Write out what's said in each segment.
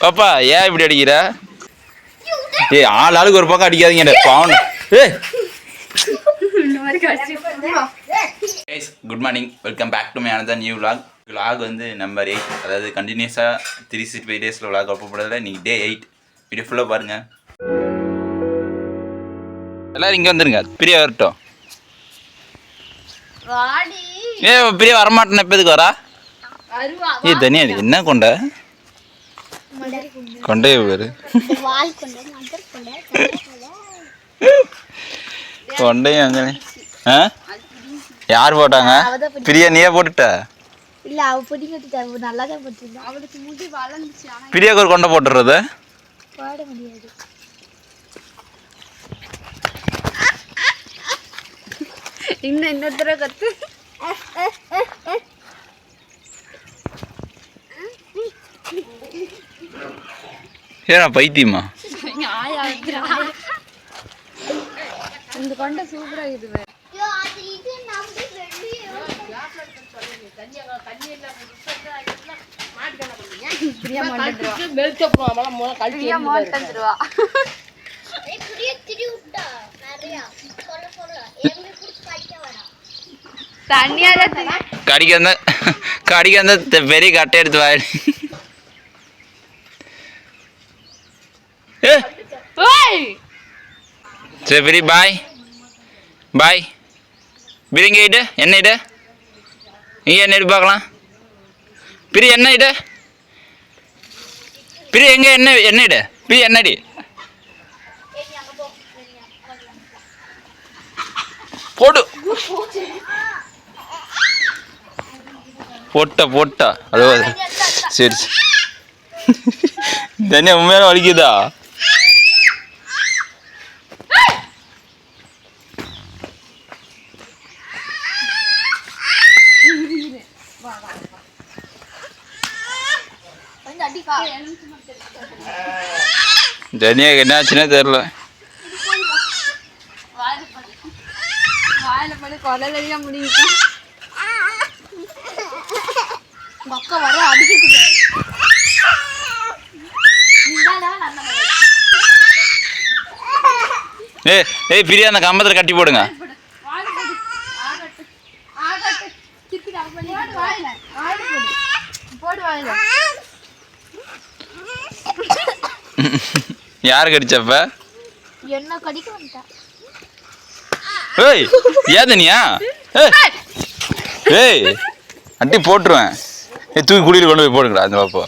பாப்பா ஏன் இப்படி அடிக்கிற? ஏய் ஆளுக்கு ஒரு பக்கம் அடிக்காதீங்க பாவம். Good morning, welcome back to my another new vlog. vlog வந்து நம்பர் 8, அதாவது கண்டினியூஸாக 365 டேஸில் vlog அப்போப்படுறதுல இன்றைக்கி டே 8. வீடியோ ஃபுல்லாக பாருங்கள். எல்லோரும் இங்கே வந்துருங்க, பிரியா வரட்டும். ஏ பிரியா வரமாட்டேன்னு எப்போதுக்கு வரா? ஏ தனியா என்ன கொண்ட கொண்டே பேரு கொண்டையும் அங்கே. ஆ யார் போட்டாங்க? பிரியா நீயே போட்டுட்ட? இல்ல அவ பிடிக்கிட்டா, நல்லா தான் போட்டுருந்தா. அவளுக்கு முடி வளர்ந்துச்சு. ஆனா பிரியாக்கு ஒரு கொண்டை போட்டுறது போட முடியாது. இன்னும் தடவை கத்து. ஏன்னா பைத்தியமா? இந்த கொண்டை சூப்பரா இருக்குது. கடிக்க அந்த பெரிய கட்டை எடுத்து வாடி. சரி பெரிய பாய் பாய். பிரிங்க இடு, என்ன இடு? இங்கே என்ன இடு பார்க்கலாம். பிரி என்ன இடு? பிரி எங்க என்ன என்ன இடு? பிரி என்னடி? போடு போட்டா அதோ. சரி தனியா உண்மையான வலிக்குதா? தனியா என்னாச்சுன்னே தெரியல. ஏய் பிரியா அந்த கம்பத்துல கட்டி போடுங்க. யாரு கடிச்சப்ப? என்ன கடிக்க வந்தா? ஏய் ஏன் தனியா? ஏய் அட்டி போட்டுருவேன். தூக்கி குடியில் கொண்டு போய் போடுங்கடா அந்த பாப்பா.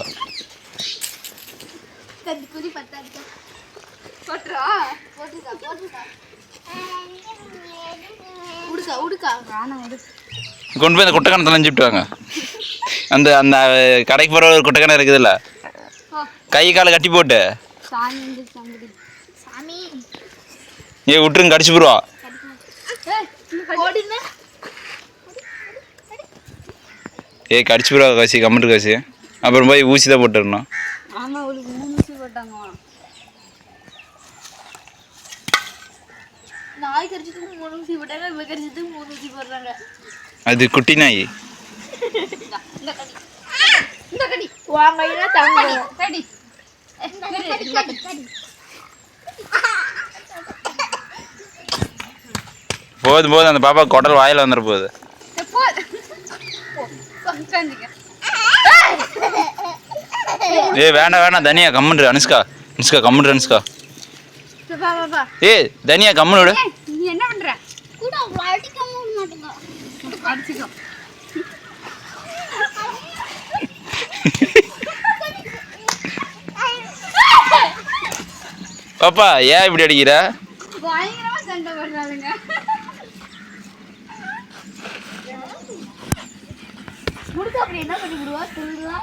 கொண்டு போய் அந்த குட்டைக்கணத்தில் அஞ்சுட்டு வாங்க. அந்த அந்த கடைக்கு போகிற ஒரு குட்டைக்கணை இருக்குதுல்ல, கை காலை கட்டி போட்டு ஏ விட்டுருங்க, கடிச்சு போடுவா. ஏ கடிச்சு போடுவா காசி, கம்மிட்டு காசி. அப்புறம் போய் ஊசி தான் போட்டுருணும். அது குட்டி நாய். போதும் போதும், அந்த பாப்பா குடல் வாயில வந்துட போகுது. ஏ வேண்டாம் வேண்டாம் தனியா கம்முன்று. அனுஷ்கா அனுஷ்கா கம்முன்று. அனுஷ்கா ஏ தனியா கம்முன்னு விடு. என்ன பண்ற? பாப்பா ஏன் இப்படி அடிக்கிற? பயங்கரமா சண்டை போடுறாங்க. முடுக்க அப்படி என்ன பண்ணி விடுவா? திருடுவா.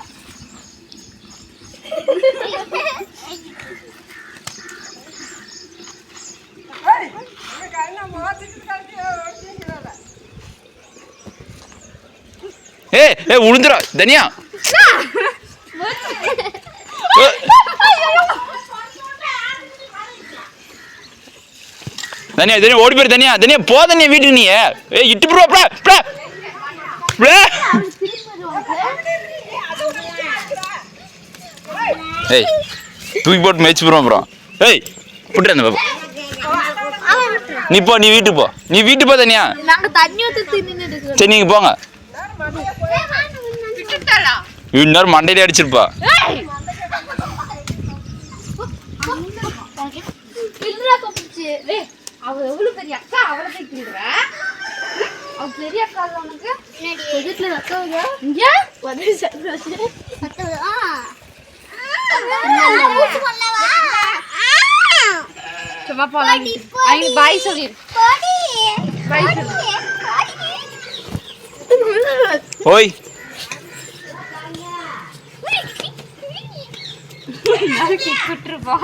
ஏ உளுந்துரா தனியா. தனியா தனியா ஓடி போயிரு. தனியா தனியா போ. தனியா வீட்டுக்கு நீ இட்டு போடுவா. ஏய் தூக்கி போட்டு மேய்ச்சி போகிறோம் அப்புறம். ஏய் விட்டுரு அந்த பாப்பா. நீ போ, நீ வீட்டுக்கு போ, நீ வீட்டுக்கு போ தனியா. சரி நீங்கள் போங்க. இன்னொரு மண்டையில அடிச்சிருப்பா. சும்மா போலாம். பாய் சொல்லி ஓய் விட்டுருப்பா.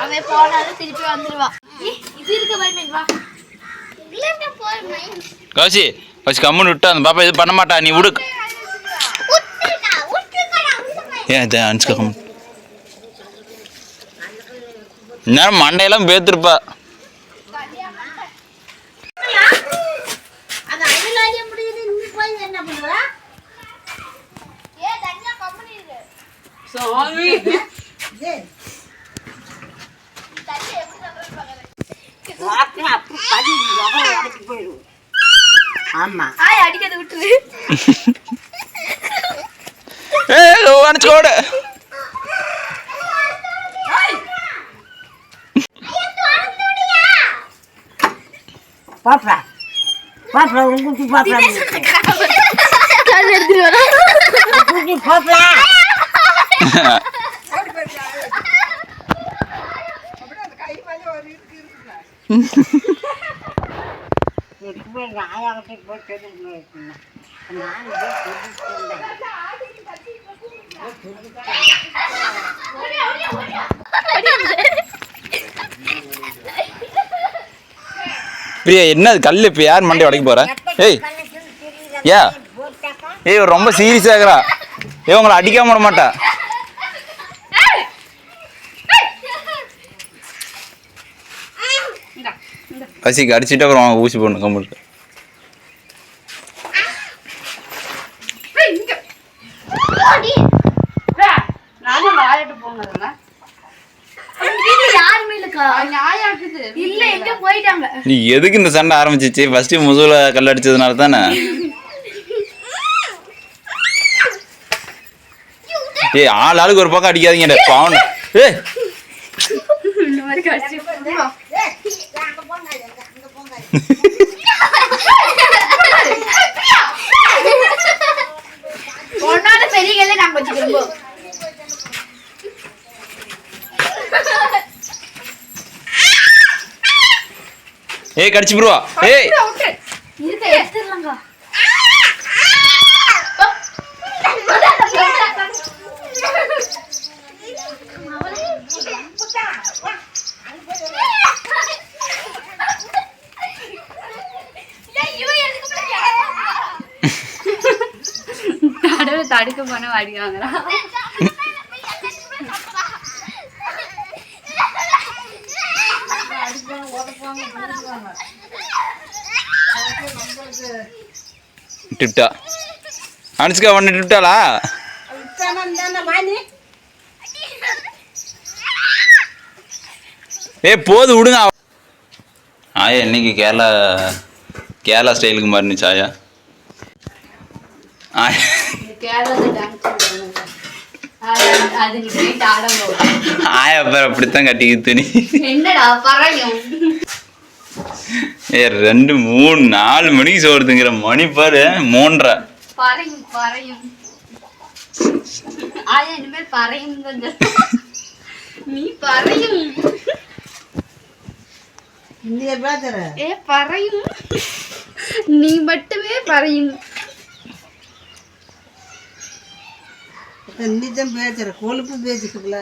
அவன் போனாலும் திருப்பி வந்துருவா. இது இருக்க மாதிரி வா. கௌசி கௌசி கம்முன்னு விட்டா அந்த பாப்பா இது பண்ண மாட்டா. நீ விடு. ஏன் இதை அனுச்சுக்க கம்மு. இந்நேரம் மண்டையெல்லாம் பேத்துருப்பா. ஆமா அடிக்கிறது விட்டுரு. அனுச்சுக்கோடு. பாப்பா பாப்பா உங்களுக்கு பாப்பா எடுத்துட்டு வரேன். பாப்பா பிரியா என்ன கல் இப்போ யார் மண்டை உடைக்க போற? ஏய் ஏய் ரொம்ப சீரியஸாக இருக்கிறா. உங்களை அடிக்காம விட மாட்டா. பசிக்கு அடிச்சுட்டு அப்புறம் அவங்க ஊசி போடணும் கம்பளுக்கு. நீ எதுக்கு இந்த சண்டை ஆரம்பிச்சிச்சு? ஃபர்ஸ்ட் முதுகுல கல் அடிச்சதுனால தானே. ஏய் ஆளுக்கு ஒரு பக்கம் அடிக்காதீங்க பாவம். ஏய் பெரிய கல்ல நாங்க வச்சுக்கிறோம். ஏய் கடிச்சு போடுவா. ஏய் இருக்க எடுத்துறலாங்க. தடுக்க போன வாடிவாங்கடா. டிப்டா அனுச்சுக்கா ஒன்று டிப்டாலா? ஏ போது விடுங்க. ஆயா இன்னைக்கு கேரளா ஸ்டைலுக்கு மாறினுச்சு ஆயா. ஆயா பேர் அப்படித்தான் கட்டிக்கிது துணி. ஏ 2 3 4 மணிக்கு சோறுதுங்கிற மணி பாரு 3:30. நீ பறையும் நீ மட்டுமே பறையும். நிஜம் பேசுற கொழுப்பு பேசிக்கல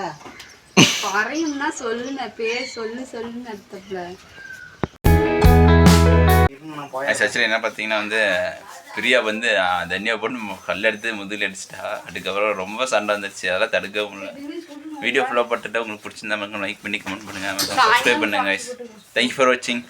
பறையும்னா சொல்லுங்க பேர் சொல்லுன்னு அர்த்தம்ல. ஆக்சுவலி என்ன பார்த்தீங்கன்னா வந்து பிரியா வந்து தண்ணியை போட்டு கல் எடுத்து முதுகில் அடிச்சிட்டா. அதுக்கப்புறம் ரொம்ப சண்டை வந்துடுச்சு. அதெல்லாம் தடுக்க முடியல. வீடியோ ஃபுல்லாக பார்த்துட்டு உங்களுக்கு பிடிச்சிருந்தா லைக் பண்ணி கமெண்ட் பண்ணுங்கள். சப்ஸ்கிரைப் பண்ணுங்கள். தேங்க்யூ ஃபார் வாட்சிங்.